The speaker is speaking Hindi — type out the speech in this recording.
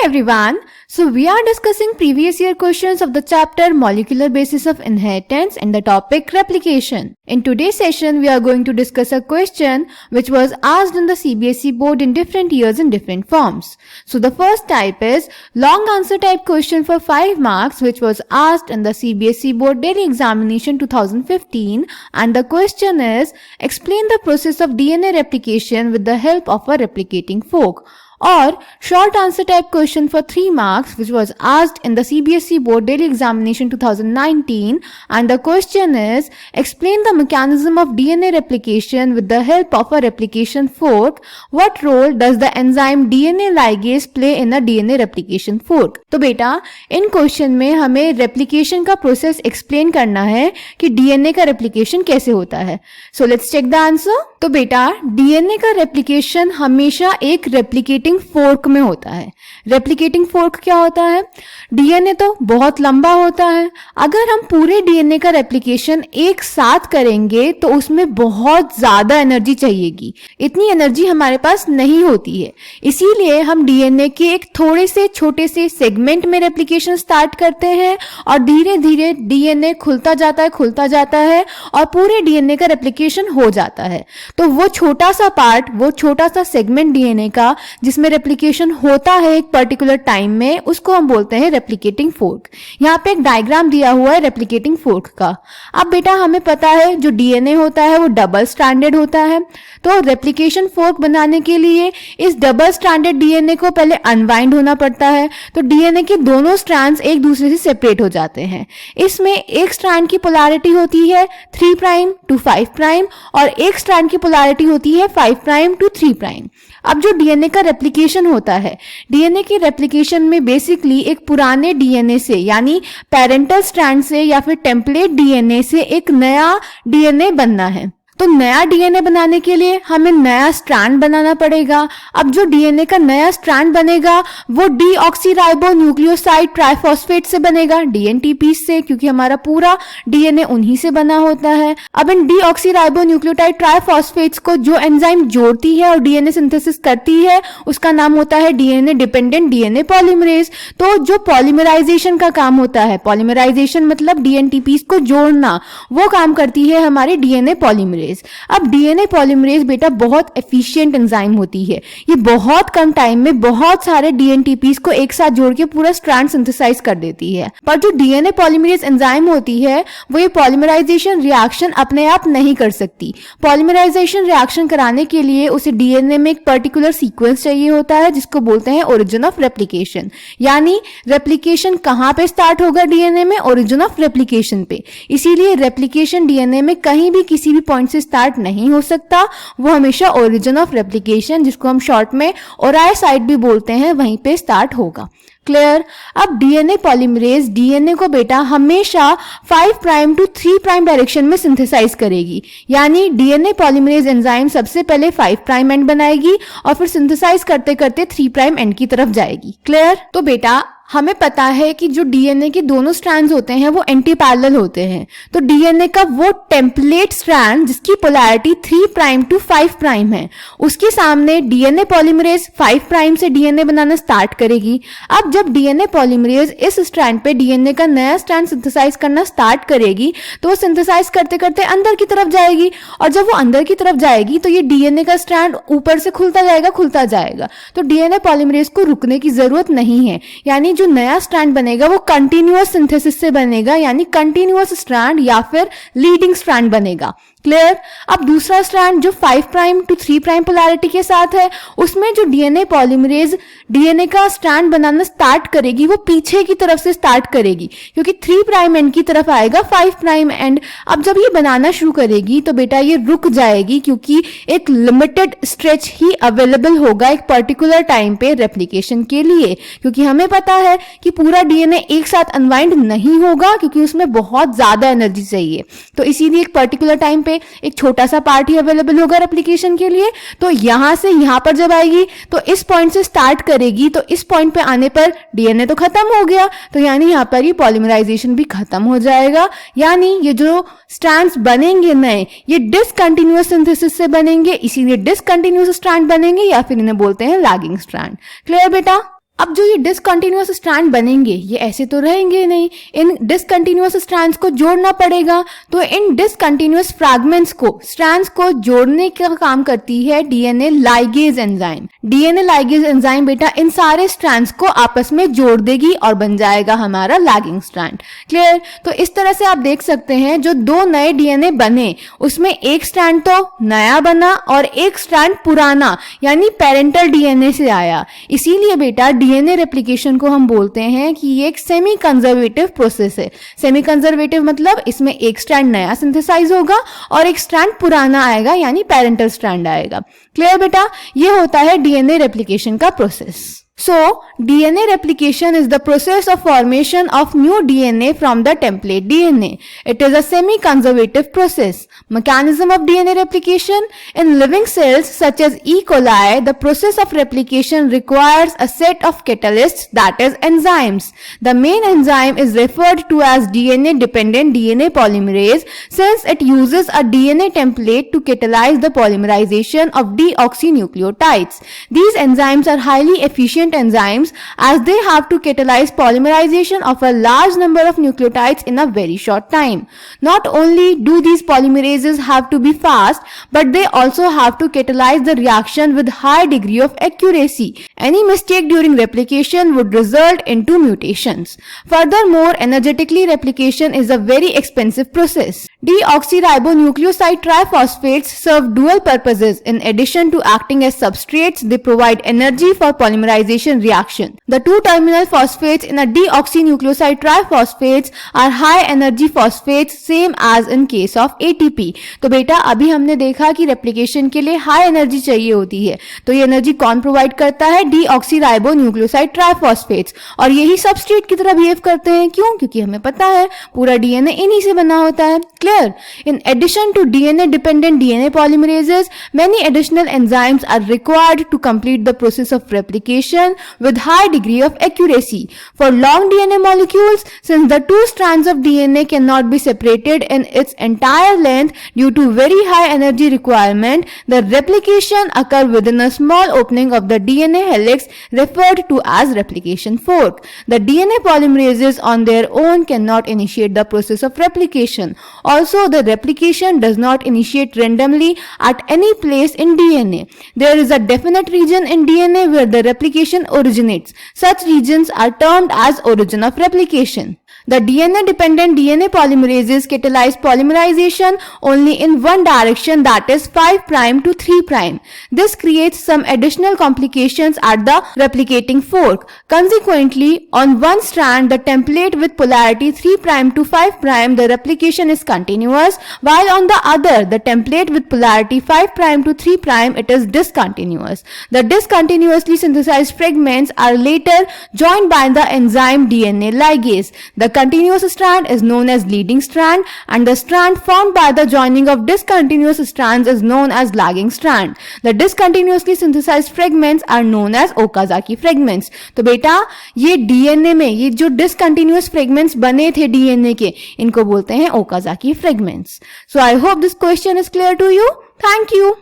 everyone. So we are discussing previous year questions of the chapter Molecular Basis of Inheritance and the topic replication. In today's session, we are going to discuss a question which was asked in the CBSE board in different years in different forms. So the first type is long answer type question for 5 marks which was asked in the CBSE board daily examination 2015, and the question is explain the process of DNA replication with the help of a replicating fork. Or short answer type question for 3 marks which was asked in the CBSE board daily examination 2019, and the question is explain the mechanism of DNA replication with the help of a replication fork. What role does the enzyme DNA ligase play in a DNA replication fork? तो बेटा इन क्वेश्चन में हमें रेप्लिकेशन का प्रोसेस एक्सप्लेन करना है कि डीएनए का रेप्लिकेशन कैसे होता है. So let's check the answer. तो बेटा डीएनए का रेप्लिकेशन हमेशा एक रेप्लिकेटिंग फोर्क में होता है. रेप्लिकेटिंग फोर्क क्या होता है? डीएनए तो बहुत लंबा होता है. अगर हम पूरे डीएनए का रेप्लिकेशन एक साथ करेंगे तो उसमें बहुत ज्यादा एनर्जी चाहिएगी. इतनी एनर्जी हमारे पास नहीं होती है. इसीलिए हम डीएनए के एक थोड़े से छोटे से सेगमेंट में रेप्लिकेशन स्टार्ट करते हैं और धीरे धीरे डीएनए खुलता जाता है और पूरे डीएनए का रेप्लिकेशन हो जाता है. तो वो छोटा सा पार्ट, वो छोटा सा सेगमेंट डीएनए का जिसमें रेप्लिकेशन होता है एक पर्टिकुलर टाइम में, उसको हम बोलते हैं रेप्लिकेटिंग फोर्क. यहाँ पे एक डायग्राम दिया हुआ है रेप्लिकेटिंग फोर्क का. अब बेटा हमें पता है जो डीएनए होता है वो डबल स्ट्रैंडेड होता है. तो रेप्लिकेशन फोर्क बनाने के लिए इस डबल स्ट्रैंडेड डीएनए को पहले अनवाइंड होना पड़ता है. तो डीएनए के दोनों स्ट्रैंड्स एक दूसरे से सेपरेट हो जाते हैं. इसमें एक स्ट्रैंड की पोलैरिटी होती है 3 प्राइम टू 5 प्राइम और एक स्ट्रैंड की पोलैरिटी होती है 5 प्राइम टू 3 प्राइम. अब जो डीएनए का रेप्लिकेशन होता है, डीएनए के रेप्लिकेशन में बेसिकली एक पुराने डीएनए से यानी पेरेंटल स्ट्रैंड से या फिर टेम्पलेट डीएनए से एक नया डीएनए बनना है. तो नया डीएनए बनाने के लिए हमें नया स्ट्रैंड बनाना पड़ेगा. अब जो डीएनए का नया स्ट्रैंड बनेगा वो डीऑक्सीराइबोन्यूक्लियोसाइड ट्राइफॉस्फेट से बनेगा, डीएनटीपी से, क्योंकि हमारा पूरा डीएनए उन्हीं से बना होता है. अब इन डीऑक्सीराइबोन्यूक्लियोटाइड ट्राइफॉस्फेट्स को जो एंजाइम जोड़ती है और डीएनए सिंथेसिस करती है उसका नाम होता है डीएनए डिपेंडेंट डीएनए पॉलीमरेज. तो जो पॉलीमराइजेशन का काम होता है, पॉलीमराइजेशन मतलब डीएनटीपी को जोड़ना, वो काम करती है हमारी डीएनए पॉलीमरेज. अब डीएनए पॉलीमरेज बेटा बहुत एफिशिएंट एंजाइम होती है. ये बहुत कम टाइम में बहुत सारे डीएनटीपीस को एक साथ जोड़ के पूरा स्ट्रैंड सिंथेसाइज कर देती है. पर जो डीएनए पॉलीमरेज एंजाइम होती है वो ये पॉलीमराइजेशन रिएक्शन अपने आप नहीं कर सकती. पॉलीमराइजेशन रिएक्शन कराने के लिए उसे डीएनए में एक पर्टिकुलर सीक्वेंस चाहिए होता है जिसको बोलते हैं ओरिजिन ऑफ रेप्लिकेशन. यानी रेप्लिकेशन कहां पे स्टार्ट होगा डीएनए में? ओरिजिन ऑफ रेप्लिकेशन पे. इसीलिए रेप्लिकेशन डीएनए में कहीं भी किसी भी पॉइंट से स्टार्ट नहीं हो सकता. वो हमेशा ओरिजिन ऑफ रेप्लिकेशन, जिसको हम शॉर्ट में ओराई साइट भी बोलते हैं, वहीं पे स्टार्ट होगा. क्लियर? अब डीएनए पॉलीमरेज डीएनए को बेटा हमेशा 5 प्राइम टू 3 प्राइम डायरेक्शन में सिंथेसाइज करेगी. यानी डीएनए पॉलीमरेज एंजाइम सबसे पहले 5 प्राइम एंड बनाएगी और फिर सिंथेसाइज करते करते 3 प्राइम एंड की तरफ जाएगी. क्लियर? तो बेटा हमें पता है कि जो डीएनए के दोनों स्ट्रैंड्स होते हैं वो एंटी पैरेलल होते हैं. तो डीएनए का वो टेम्पलेट स्ट्रैंड जिसकी पोलैरिटी 3 प्राइम टू 5 प्राइम है, उसके सामने डीएनए पॉलीमरेज 5 प्राइम से डीएनए बनाना स्टार्ट करेगी. अब जब डीएनए पॉलीमरेज इस स्ट्रैंड पे डीएनए का नया स्ट्रैंड सिंथेसाइज करना स्टार्ट करेगी तो वो सिंथेसाइज करते करते अंदर की तरफ जाएगी. और जब वो अंदर की तरफ जाएगी तो ये डीएनए का स्ट्रैंड ऊपर से खुलता जाएगा. तो डीएनए पॉलीमरेज को रुकने की जरूरत नहीं है. यानी जो नया स्ट्रैंड बनेगा वो कंटिन्यूअस सिंथेसिस से बनेगा, यानी कंटिन्यूअस स्ट्रैंड या फिर लीडिंग स्ट्रैंड बनेगा. क्लियर? अब दूसरा स्ट्रैंड जो 5 प्राइम टू 3 प्राइम पोलैरिटी के साथ है, उसमें जो डीएनए पॉलीमरेज डीएनए का स्ट्रैंड बनाना स्टार्ट करेगी वो पीछे की तरफ से स्टार्ट करेगी, क्योंकि 3 प्राइम एंड की तरफ आएगा 5 प्राइम एंड. अब जब ये बनाना शुरू करेगी तो बेटा ये रुक जाएगी, क्योंकि एक लिमिटेड स्ट्रेच ही अवेलेबल होगा एक पर्टिकुलर टाइम पे रेप्लिकेशन के लिए. क्योंकि हमें पता है कि पूरा डीएनए एक साथ अनवाइंड नहीं होगा, क्योंकि उसमें बहुत ज्यादा एनर्जी चाहिए. तो इसीलिए एक पर्टिकुलर टाइम पे एक छोटा सा पार्ट ही अवेलेबल होगा रेप्लिकेशन के लिए. तो यहां से यहां पर जब आएगी तो इस पॉइंट से स्टार्ट करेगी, तो इस पॉइंट पे आने पर डीएनए तो खत्म हो गया, तो यानी यहां पर ही पॉलीमराइजेशन भी खत्म हो जाएगा. यानी ये जो स्ट्रैंड्स बनेंगे नए, ये डिसकंटिन्यूअस सिंथेसिस से बनेंगे, इसीलिए डिसकंटिन्यूअस स्ट्रैंड बनेंगे या फिर इन्हें बोलते हैं लैगिंग स्ट्रैंड. क्लियर बेटा? अब जो ये डिसकंटिन्यूअस स्ट्रैंड बनेंगे ये ऐसे तो रहेंगे नहीं, इन डिसकंटिन्यूअस स्ट्रैंड्स को जोड़ना पड़ेगा। तो इन डिसकंटिन्यूअस फ्रैगमेंट्स को, स्ट्रैंड्स को जोड़ने का काम करती है DNA ligase enzyme. DNA ligase enzyme बेटा इन सारे स्ट्रैंड्स को आपस में जोड़ देगी और बन जाएगा हमारा लैगिंग स्ट्रैंड। क्लियर? तो इस तरह से आप देख सकते हैं जो दो नए डीएनए बने उसमें एक स्ट्रैंड तो नया बना और एक स्ट्रैंड पुराना यानी पेरेंटल डीएनए से आया। इसीलिए बेटा डीएनए रेप्लिकेशन को हम बोलते हैं कि ये एक सेमी कंजर्वेटिव प्रोसेस है। सेमी कंजर्वेटिव मतलब इसमें एक स्ट्रैंड नया सिंथेसाइज होगा और एक स्ट्रैंड पुराना आएगा यानी पेरेंटल स्ट्रैंड आएगा। क्लियर बेटा? ये होता है डीएनए रेप्लिकेशन का process. So, DNA replication is the process of formation of new DNA from the template DNA. It is a semi-conservative process. Mechanism of DNA replication in living cells such as E. coli, the process of replication requires a set of catalysts, that is enzymes. The main enzyme is referred to as DNA-dependent DNA polymerase since it uses a DNA template to catalyze the polymerization of deoxynucleotides. These enzymes are highly efficient enzymes as they have to catalyze polymerization of a large number of nucleotides in a very short time. Not only do these polymerases have to be fast, but they also have to catalyze the reaction with high degree of accuracy. Any mistake during replication would result into mutations. Furthermore, energetically replication is a very expensive process. Deoxyribonucleoside triphosphates serve dual purposes. In addition to acting as substrates, they provide energy for polymerization reaction. The two terminal phosphates in a deoxynucleoside triphosphates are high energy phosphates same as in case of ATP. तो बेटा अभी हमने देखा कि रेप्लिकेशन के लिए हाई एनर्जी चाहिए होती है, तो ये एनर्जी कौन प्रोवाइड करता है? डीऑक्सीराइबोन्यूक्लियोसाइड ट्राइफॉस्फेट्स। और यही सबस्ट्रेट की तरह बिहेव करते हैं। क्यों? क्योंकि हमें पता है पूरा डीएनए इन्हीं से बना होता है। Clear? In addition to DNA dependent DNA polymerases, many additional enzymes are required to complete the process of replication with high degree of accuracy. For long DNA molecules, since the two strands of DNA cannot be separated in its entire length due to very high energy requirement, the replication occur within a small opening of the DNA helix referred to as replication fork. The DNA polymerases on their own cannot initiate the process of replication. Also, the replication does not initiate randomly at any place in DNA. There is a definite region in DNA where the replication originates. Such regions are termed as origin of replication. The DNA-dependent DNA polymerases catalyze polymerization only in one direction, that is 5' to 3'. This creates some additional complications at the replicating fork. Consequently, on one strand, the template with polarity 3' to 5', the replication is continuous, while on the other, the template with polarity 5' to 3', it is discontinuous. The discontinuously synthesized fragments are later joined by the enzyme DNA ligase. The continuous strand is known as leading strand and the strand formed by the joining of discontinuous strands is known as lagging strand. The discontinuously synthesized fragments are known as Okazaki fragments. तो बेटा ये डीएनए में ये जो discontinuous fragments बने थे डीएनए के, इनको बोलते हैं Okazaki fragments. So I hope this question is clear to you. Thank you.